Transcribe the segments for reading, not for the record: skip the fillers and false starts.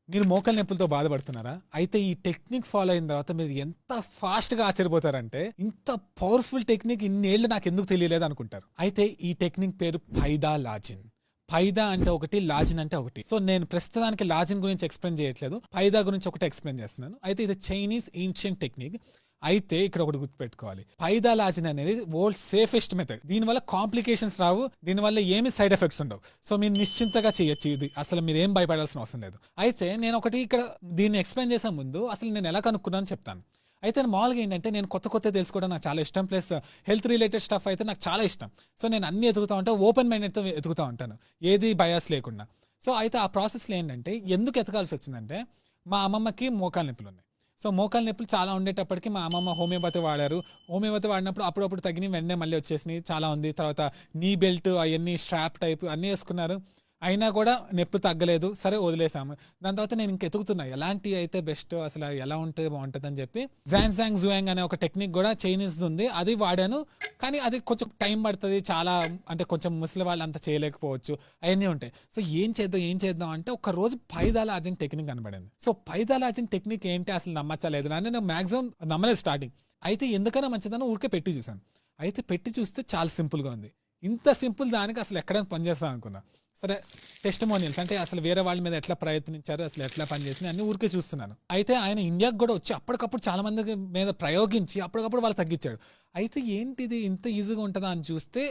మీరు మోకాలు నొప్పులతో బాధపడుతున్నారా? అయితే ఈ టెక్నిక్ ఫాలో అయిన తర్వాత మీరు ఎంత ఫాస్ట్‌గా ఆశ్చర్యపోతారంటే, ఇంత పవర్‌ఫుల్ టెక్నిక్ ఇన్నేళ్ళు నాకెందుకు తెలియలేదు అనుకుంటారు. అయితే ఈ టెక్నిక్ పేరు పైదా లాజిన్. పైదా అంటే ఒకటి, లాజిన్ అంటే ఒకటి. సో నేను ప్రస్తుతానికి లాజిన్ గురించి ఎక్స్‌ప్లెయిన్ చేయట్లేదు. పైదా గురించి ఒకటే ఎక్స్‌ప్లెయిన్ చేస్తున్నాను. అయితే ఇది చైనీస్ ఏన్షియంట్ టెక్నిక్. అయితే ఇక్కడ ఒకటి గుర్తుపెట్టుకోవాలి. పైదా లాజిన్ అనేది వరల్డ్ సేఫెస్ట్ మెథడ్. దీనివల్ల కాంప్లికేషన్స్ రావు, దీనివల్ల ఏమి సైడ్ ఎఫెక్ట్స్ ఉండవు. సో మీరు నిశ్చింతగా చేయొచ్చు ఇది. అసలు మీరు ఏం భయపడాల్సిన అవసరం లేదు. అయితే నేను ఒకటి ఇక్కడ దీన్ని ఎక్స్‌ప్లెయిన్ చేసే ముందు అసలు నేను ఎలా కనుక్కున్నానో చెప్తాను. అయితే మామూలుగా ఏంటంటే నేను కొత్త తెలుసుకోవడం నాకు చాలా ఇష్టం. ప్లస్ హెల్త్ రిలేటెడ్ స్టఫ్ అయితే నాకు చాలా ఇష్టం. సో నేను అన్ని ఎదుగుతూ ఉంటాను, ఓపెన్ మైండెడ్తో ఎదుగుతూ ఉంటాను, ఏది బయాస్ లేకుండా. సో అయితే ఆ ప్రాసెస్లో ఏంటంటే ఎందుకు ఎతకాల్సి వచ్చిందంటే, మా అమ్మమ్మకి మోకాలు నొప్పులు ఉన్నాయి. సో మోకాలు నొప్పులు చాలా ఉండేటప్పటికి మా అమ్మమ్మ హోమియోపతి వాడారు. హోమియోపతి వాడినప్పుడు అప్పుడప్పుడు తగ్గిన వెంటనే మళ్ళీ వచ్చేసినాయి, చాలా ఉంది. తర్వాత నీ బెల్ట్ అవన్నీ స్ట్రాప్ టైప్ అన్నీ వేసుకున్నారు, అయినా కూడా నొప్పి తగ్గలేదు. సరే వదిలేసాము. దాని తర్వాత నేను ఇంకెతుకుతున్నా ఎలాంటి అయితే బెస్ట్, అసలు ఎలా ఉంటే బాగుంటుంది అని చెప్పి జాంగ్ జుయాంగ్ అనే ఒక టెక్నిక్ కూడా చైనీస్ ఉంది, అది వాడాను. కానీ అది కొంచెం టైం పడుతుంది, చాలా అంటే కొంచెం ముసలి వాళ్ళు అంత చేయలేకపోవచ్చు, అవన్నీ ఉంటాయి. సో ఏం చేద్దాం అంటే ఒక రోజు పైదాలాజిన్ టెక్నిక్ కనబడింది. సో పైదాలాజిన్ టెక్నిక్ ఏంటి అసలు నమ్మచ్చలేదు అని నేను మ్యాక్సిమం నమ్మలేదు స్టార్టింగ్. అయితే ఎందుకైనా మంచిదని ఊరికే పెట్టి చూసాను. అయితే పెట్టి చూస్తే చాలా సింపుల్గా ఉంది. ఇంత సింపుల్ దానికి అసలు ఎక్కడైనా పనిచేస్తాను అనుకున్నా. సరే టెస్టిమోనియల్స్ అంటే అసలు వేరే వాళ్ళ మీద ఎట్లా ప్రయత్నించారు, అసలు ఎట్లా పనిచేసింది అన్ని ఊరికే చూస్తున్నాను. అయితే ఆయన ఇండియాకి కూడా వచ్చి అప్పటికప్పుడు చాలా మంది మీద ప్రయోగించి అప్పటికప్పుడు వాళ్ళు తగ్గించాడు. అయితే ఏంటిది ఇంత ఈజీగా ఉంటుందా అని చూస్తే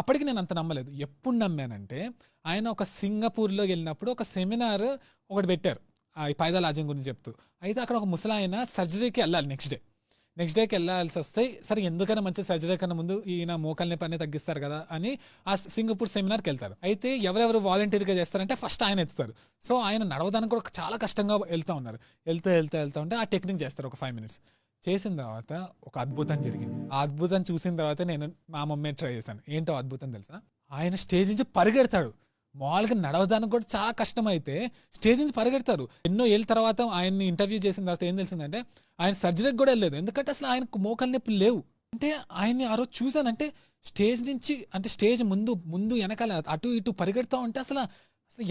అప్పటికి నేను అంత నమ్మలేదు. ఎప్పుడు నమ్మానంటే, ఆయన ఒక సింగపూర్లో వెళ్ళినప్పుడు ఒక సెమినార్ ఒకటి పెట్టారు ఈ పైదాలాజిన్ గురించి చెప్తూ. అయితే అక్కడ ఒక ముసలాయన సర్జరీకి వెళ్ళాలి నెక్స్ట్ డేకి వెళ్ళాల్సి వస్తే, సరే ఎందుకైనా మంచి సర్జరీ కన్నా ముందు ఈయన మోకాలు నొప్పి అనేది తగ్గిస్తారు కదా అని ఆ సింగపూర్ సెమినార్కి వెళ్తారు. అయితే ఎవరెవరు వాలంటీర్గా చేస్తారంటే ఫస్ట్ ఆయన ఎత్తుతారు. సో ఆయన నడవడానికి కూడా చాలా కష్టంగా వెళ్తూ ఉన్నారు. వెళ్తూ ఉంటే ఆ టెక్నిక్ చేస్తారు ఒక 5 minutes. చేసిన తర్వాత ఒక అద్భుతం జరిగింది. ఆ అద్భుతం చూసిన తర్వాత నేను మా మమ్మీ ట్రై చేశాను. ఏంటో అద్భుతం తెలుసా? ఆయన స్టేజ్ నుంచి పరిగెడతాడు. మామూలుగా నడవడానికి కూడా చాలా కష్టం, అయితే స్టేజ్ నుంచి పరిగెడతారు. ఎన్నో ఏళ్ళ తర్వాత ఆయన్ని ఇంటర్వ్యూ చేసిన తర్వాత ఏం తెలిసిందంటే, ఆయన సర్జరీకి కూడా వెళ్ళలేదు, ఎందుకంటే అసలు ఆయనకు మోకాలు నొప్పులు లేవు. అంటే ఆయన్ని ఆ రోజు చూశానంటే స్టేజ్ నుంచి అంటే స్టేజ్ ముందు వెనకాల అటు ఇటు పరిగెడతా ఉంటే అసలు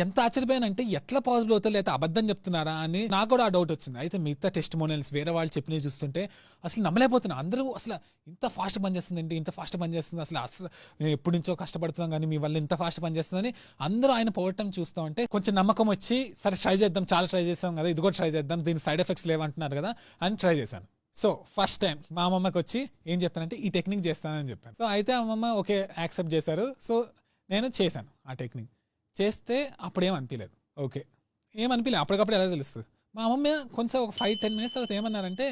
ఎంత ఆశ్చర్యపోయానంటే, ఎట్లా పాజిబుల్ అవుతుంది, లేదా అబద్ధం చెప్తున్నారా అని నాకు కూడా ఆ డౌట్ వచ్చింది. అయితే మిగతా టెస్టిమోనియల్స్ వేరే వాళ్ళు చెప్పినవి చూస్తుంటే అసలు నమ్మలేకపోతున్నా. అందరూ అసలు ఇంత ఫాస్ట్ పనిచేస్తుంది ఏంటి, ఇంత ఫాస్ట్ పనిచేస్తుంది, అసలు ఎప్పటి నుంచో కష్టపడుతున్నాం కానీ మీ వల్ల ఇంత ఫాస్ట్ పనిచేస్తుందని అందరూ ఆయన పోవటం చూస్తూ ఉంటే కొంచెం నమ్మకం వచ్చి, సరే ట్రై చేద్దాం, చాలా ట్రై చేస్తాం కదా, ఇది కూడా ట్రై చేద్దాం, దీని సైడ్ ఎఫెక్ట్స్ లేవంటున్నారు కదా అని ట్రై చేశాను. సో ఫస్ట్ టైం మా అమ్మమ్మకి వచ్చి ఏం చెప్పానంటే ఈ టెక్నిక్ చేస్తానని చెప్పాను. సో అయితే అమ్మమ్మ ఓకే యాక్సెప్ట్ చేశారు. సో నేను చేశాను ఆ టెక్నిక్. చేస్తే అప్పుడు ఏమనిపించలేదు. ఓకే ఏమనిపించలేదు, అప్పటికప్పుడు ఎలా తెలుస్తుంది. మా అమ్మమ్మ కొంచెం ఒక 5-10 minutes తర్వాత ఏమన్నారంటే,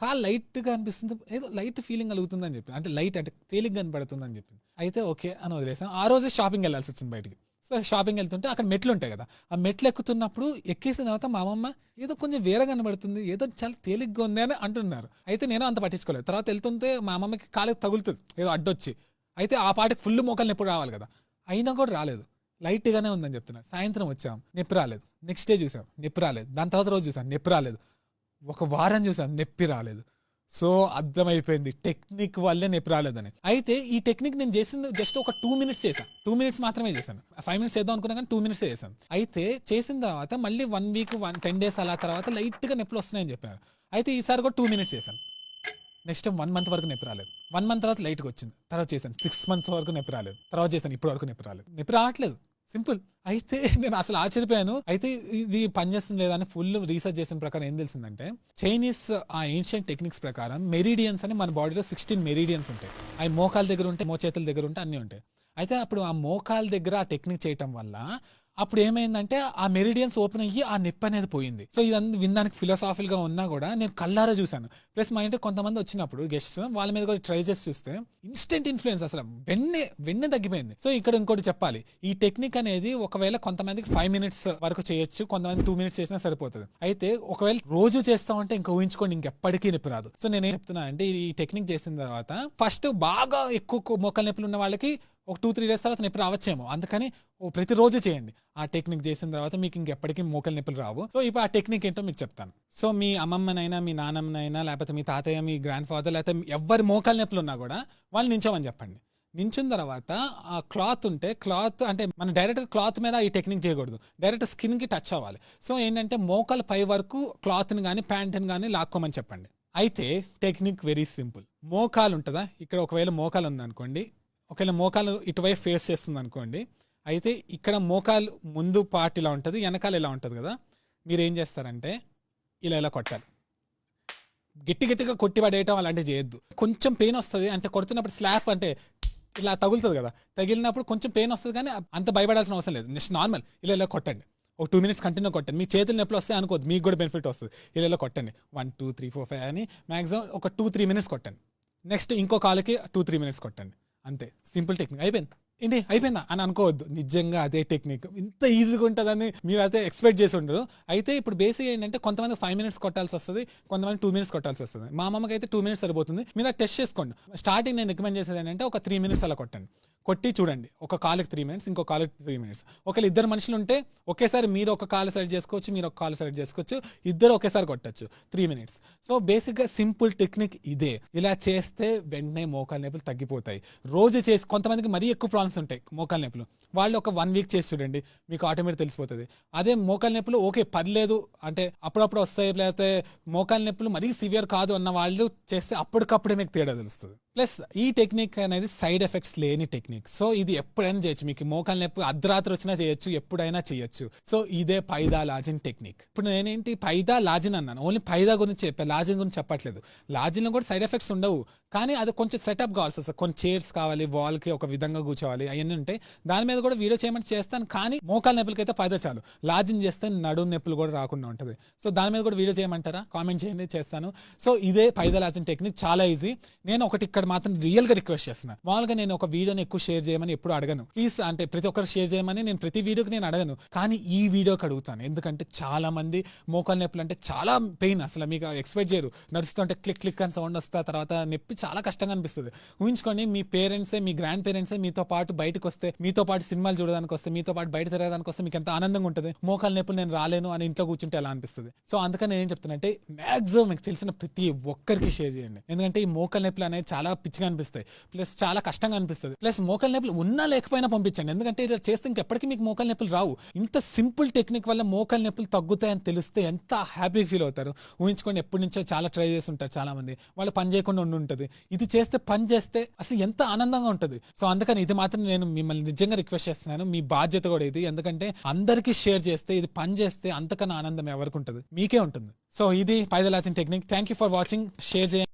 కాలు లైట్గా అనిపిస్తుంది, ఏదో లైట్ ఫీలింగ్ కలుగుతుందని చెప్పి, అంటే లైట్ అంటే తేలిగ్గా కనపడుతుందని చెప్పింది. అయితే ఓకే అని వదిలేసాం. ఆ రోజే షాపింగ్ వెళ్ళాల్సి వచ్చింది బయటికి. సో షాపింగ్ వెళ్తుంటే అక్కడ మెట్లు ఉంటాయి కదా, ఆ మెట్లు ఎక్కుతున్నప్పుడు ఎక్కేసిన తర్వాత మా అమ్మమ్మ ఏదో కొంచెం వేరే కనబడుతుంది, ఏదో చాలా తేలిగ్గా ఉంది అని అంటున్నారు. అయితే నేను అంత పట్టించుకోలేదు. తర్వాత వెళ్తుంటే మా అమ్మమ్మకి కాలుకి తగులుతుంది ఏదో అడ్డొచ్చి. అయితే ఆ పాటికి ఫుల్ మోకాలు నొప్పి రావాలి కదా, అయినా కూడా రాలేదు, లైట్గానే ఉందని చెప్తున్నారు. సాయంత్రం వచ్చాం, నొప్పి రాలేదు. నెక్స్ట్ డే చూసాం, నొప్పి రాలేదు. దాని తర్వాత రోజు చూసాం, నొప్పి రాలేదు. ఒక వారం చూసాం, నొప్పి రాలేదు. సో అర్థమైపోయింది టెక్నిక్ వల్లే నొప్పి రాలేదని. అయితే ఈ టెక్నిక్ నేను చేసింది జస్ట్ ఒక 2 minutes చేశాను. 2 minutes మాత్రమే చేశాను. 5 minutes చేద్దాం అనుకున్నా కానీ 2 minutes చేశాను. అయితే చేసిన తర్వాత మళ్ళీ 1 week 10 days అలా తర్వాత లైట్గా నొప్పులు వస్తున్నాయని చెప్పారు. అయితే ఈసారి కూడా 2 minutes చేశాను. నెక్స్ట్ 1 month వరకు నొప్పి రాలేదు. 1 month తర్వాత లైట్గా వచ్చింది. తర్వాత చేశాను 6 months వరకు నొప్పి రాలేదు. తర్వాత చేశాను, ఇప్పటి వరకు నొప్పి రాలేదు. నొప్పి రావట్లేదు, సింపుల్. అయితే నేను అసలు ఆశ్చర్యపోయాను. అయితే ఇది పనిచేస్తుంది లేదా అని ఫుల్ రీసెర్చ్ చేసిన ప్రకారం ఏం తెలిసిందంటే, చైనీస్ ఆ ఏన్షియంట్ టెక్నిక్స్ ప్రకారం మెరిడియన్స్ అని మన బాడీలో 16 మెరిడియన్స్ ఉంటాయి. అవి మోకాల దగ్గర ఉంటాయి, మోచేతుల దగ్గర ఉంటాయి, అన్నీ ఉంటాయి. అయితే అప్పుడు ఆ మోకాల దగ్గర ఆ టెక్నిక్ చేయటం వల్ల అప్పుడు ఏమైందంటే ఆ మెరిడియన్స్ ఓపెన్ అయ్యి ఆ నొప్పి అనేది పోయింది. సో ఇదంతా వినడానికి ఫిలాసాఫికల్ గా ఉన్నా కూడా నేను కళ్ళారా చూశాను. ప్లస్ మా ఇంటికి కొంతమంది వచ్చినప్పుడు గెస్ట్స్, వాళ్ళ మీద కూడా ట్రై చేసి చూస్తే ఇన్స్టెంట్ ఇన్ఫ్లుయెన్స్, అసలు వెన్నే తగ్గిపోయింది. సో ఇక్కడ ఇంకోటి చెప్పాలి, ఈ టెక్నిక్ అనేది ఒకవేళ కొంతమందికి 5 minutes వరకు చేయొచ్చు, కొంతమంది 2 minutes చేసినా సరిపోతుంది. అయితే ఒకవేళ రోజు చేస్తా ఉంటే ఇంకా ఊహించుకోండి, ఇంకెప్పటికీ నొప్పి రాదు. సో నేనేం చెప్తున్నా అంటే, ఈ టెక్నిక్ చేసిన తర్వాత ఫస్ట్ బాగా ఎక్కువ మోకాలు నొప్పులు ఉన్న వాళ్ళకి ఒక 2-3 days తర్వాత నొప్పి రావచ్చేమో, అందుకని ప్రతిరోజు చేయండి. ఆ టెక్నిక్ చేసిన తర్వాత మీకు ఇంకెప్పటికీ మోకాలు నొప్పులు రావు. సో ఇప్పుడు ఆ టెక్నిక్ ఏంటో మీకు చెప్తాను. సో మీ అమ్మమ్మనైనా, మీ నాన్నమ్మనైనా, లేకపోతే మీ తాతయ్య, మీ గ్రాండ్ ఫాదర్, లేకపోతే ఎవరి మోకాలు నొప్పులు ఉన్నా కూడా వాళ్ళు నించోమని చెప్పండి. నించున్న తర్వాత ఆ క్లాత్ ఉంటే క్లాత్ అంటే మనం డైరెక్ట్ క్లాత్ మీద ఈ టెక్నిక్ చేయకూడదు, డైరెక్ట్ స్కిన్కి టచ్ అవ్వాలి. సో ఏంటంటే మోకాల పై వరకు క్లాత్ని కానీ ప్యాంట్ని కానీ లాక్కోమని చెప్పండి. అయితే టెక్నిక్ వెరీ సింపుల్. మోకాలు ఉంటుందా, ఇక్కడ ఒకవేళ మోకాలు ఉందనుకోండి, ఒకవేళ మోకాలు ఇటువైపు ఫేస్ చేస్తుంది అనుకోండి, అయితే ఇక్కడ మోకాలు ముందు పార్ట్ ఇలా ఉంటుంది, వెనకాల ఇలా ఉంటుంది కదా, మీరు ఏం చేస్తారంటే ఇలా కొట్టాలి. గట్టిగా కొట్టి పడేయటం అలాంటివి చేయొద్దు. కొంచెం పెయిన్ వస్తుంది, అంటే కొడుతున్నప్పుడు స్లాప్ అంటే ఇలా తగులుతుంది కదా, తగిలినప్పుడు కొంచెం పెయిన్ వస్తుంది, కానీ అంత భయపడాల్సిన అవసరం లేదు. నెక్స్ట్ నార్మల్ ఇలా కొట్టండి, ఒక 2 minutes కంటిన్యూ కొట్టండి. మీ చేతులు నొప్పులు వస్తాయి అనుకోవద్దు, మీకు కూడా బెనిఫిట్ వస్తుంది. ఇలా కొట్టండి 1 2 3 4 5 అని మ్యాక్సిమం ఒక 2-3 minutes కొట్టండి. నెక్స్ట్ ఇంకో కాలుకి 2-3 minutes కొట్టండి. అంతే, సింపుల్ టెక్నిక్. అయిపోయింది. ఏంటి అయిపోయిందా అని అనుకోవద్దు, నిజంగా అదే టెక్నిక్. ఇంత ఈజీగా ఉంటుందని మీరు అయితే ఎక్స్పెక్ట్ చేసి ఉండరు. అయితే ఇప్పుడు బేసిక్ ఏంటంటే కొంతమంది 5 minutes కొట్టాల్సి వస్తుంది, కొంతమంది 2 minutes కొట్టాల్సి వస్తుంది. మా అమ్మకి అయితే 2 minutes సరిపోతుంది. మీరు అది టెస్ట్ చేసుకోండి. స్టార్టింగ్ నేను రికమెండ్ చేసేది ఏంటంటే ఒక 3 minutes అలా కొట్టండి. కొట్టి చూడండి, ఒక కాలుకి 3 minutes, ఇంకో కాలుకి 3 minutes. ఒకవేళ ఇద్దరు మనుషులు ఉంటే ఒకేసారి మీరు ఒక కాలు సెలెక్ట్ చేసుకోవచ్చు, మీరు ఒక కాలు సెలెక్ట్ చేసుకోవచ్చు, ఇద్దరు ఒకేసారి కొట్టచ్చు 3 minutes. సో బేసిక్గా సింపుల్ టెక్నిక్ ఇదే. ఇలా చేస్తే వెంటనే మోకాలు నొప్పులు తగ్గిపోతాయి. రోజు చేసి, కొంతమందికి మరీ ఎక్కువ ప్రాబ్లమ్స్ ఉంటాయి మోకాలు నొప్పులు, వాళ్ళు ఒక 1 week చేసి చూడండి, మీకు ఆటోమేటిక్ తెలిసిపోతుంది. అదే మోకాలు నొప్పులు ఓకే పర్లేదు అంటే అప్పుడప్పుడు వస్తాయి, లేకపోతే మోకాలు నొప్పులు మరీ సివియర్ కాదు అన్న వాళ్ళు చేస్తే అప్పటికప్పుడే మీకు తేడా తెలుస్తుంది. ప్లస్ ఈ టెక్నిక్ అనేది సైడ్ ఎఫెక్ట్స్ లేని టెక్నిక్. సో ఇది ఎప్పుడైనా చేయొచ్చు, మీకు మోకాలు నొప్పి అర్ధరాత్రి వచ్చినా చేయొచ్చు, ఎప్పుడైనా చేయొచ్చు. సో ఇదే పైదా లాజిన్ టెక్నిక్. ఇప్పుడు నేనేంటి పైదా లాజిన్ అన్నాను, ఓన్లీ పైదా గురించి చెప్పాను, లాజిన్ గురించి చెప్పట్లేదు. లాజిన్లో కూడా సైడ్ ఎఫెక్ట్స్ ఉండవు, కానీ అది కొంచెం సెటప్ కావాల్సి వస్తుంది. కొన్ని చైర్స్ కావాలి, వాల్కి ఒక విధంగా కూర్చోవాలి, అవన్నీ ఉంటాయి. దాని మీద కూడా వీడియో చేయమని చేస్తాను, కానీ మోకాలు నొప్పులకి అయితే పైదా చాలు. లాజిన్ చేస్తే నడుము నొప్పులు కూడా రాకుండా ఉంటుంది. సో దాని మీద కూడా వీడియో చేయమంటారా, కామెంట్ చేయండి, చేస్తాను. సో ఇదే పైదా లాజిన్ టెక్నిక్, చాలా ఈజీ. నేను ఒకటి ఇక్కడ మాత్రం రియల్గా రిక్వెస్ట్ చేస్తున్నాను. మామూలుగా నేను ఒక వీడియోని ఎక్కువ షేర్ చేయమని ఎప్పుడు అడగను, ప్లీజ్ అంటే ప్రతి ఒక్కరు షేర్ చేయమని నేను ప్రతి వీడియోకి నేను అడగను, కానీ ఈ వీడియోకి అడుగుతాను. ఎందుకంటే చాలా మంది మోకాలు నొప్పులు అంటే చాలా పెయిన్, అసలు మీకు ఎక్స్పెక్ట్ చేయరు. నడుస్తుంటే క్లిక్ క్లిక్ అని సౌండ్ వస్తా, తర్వాత నొప్పి చాలా కష్టంగా అనిపిస్తుంది. ఊహించుకోండి, మీ పేరెంట్సే, మీ గ్రాండ్ పేరెంట్సే మీతో పాటు బయటకు వస్తే, మీతో పాటు సినిమాలు చూడడానికి వస్తే, మీతో పాటు బయట తిరగడానికి వస్తే మీకు ఎంత ఆనందంగా ఉంటుంది. మోకాలు నొప్పులు నేను రాలేను అని ఇంట్లో కూర్చుంటే ఎలా అనిపిస్తుంది. సో అందుకని నేను ఏం చెప్తున్నా అంటే మ్యాక్సిమం మీకు తెలిసిన ప్రతి ఒక్కరికి షేర్ చేయండి. ఎందుకంటే ఈ మోకాలు నొప్పులు అనేది చాలా పిచ్చిగా అనిపిస్తాయి, ప్లస్ చాలా కష్టంగా అనిపిస్తుంది. ప్లస్ మోకాలు నొప్పులు ఉన్నా లేకపోయినా పంపించండి, ఎందుకంటే ఇలా చేస్తే ఇంకెప్పటికీ మీకు మోకాలు నొప్పులు రావు. ఇంత సింపుల్ టెక్నిక్ వల్ల మోకాలు నొప్పులు తగ్గుతాయని తెలిస్తే ఎంత హ్యాపీగా ఫీల్ అవుతారు. ఊహించుకోండి, ఎప్పటి నుంచో చాలా ట్రై చేసి ఉంటారు చాలా మంది, వాళ్ళు పని చేయకుండా ఉంటుంది. ఇది చేస్తే పని చేస్తే అసలు ఎంత ఆనందంగా ఉంటుంది. సో అందుకని ఇది మాత్రం నేను మిమ్మల్ని నిజంగా రిక్వెస్ట్ చేస్తున్నాను, మీ బాధ్యత కూడా ఇది. ఎందుకంటే అందరికీ షేర్ చేస్తే, ఇది పని చేస్తే అంతకన్నా ఆనందం ఎవరికి ఉంటుంది, మీకే ఉంటుంది. సో ఇది పైదా లాజిన్ technique. Thank you for watching. Share చేయండి.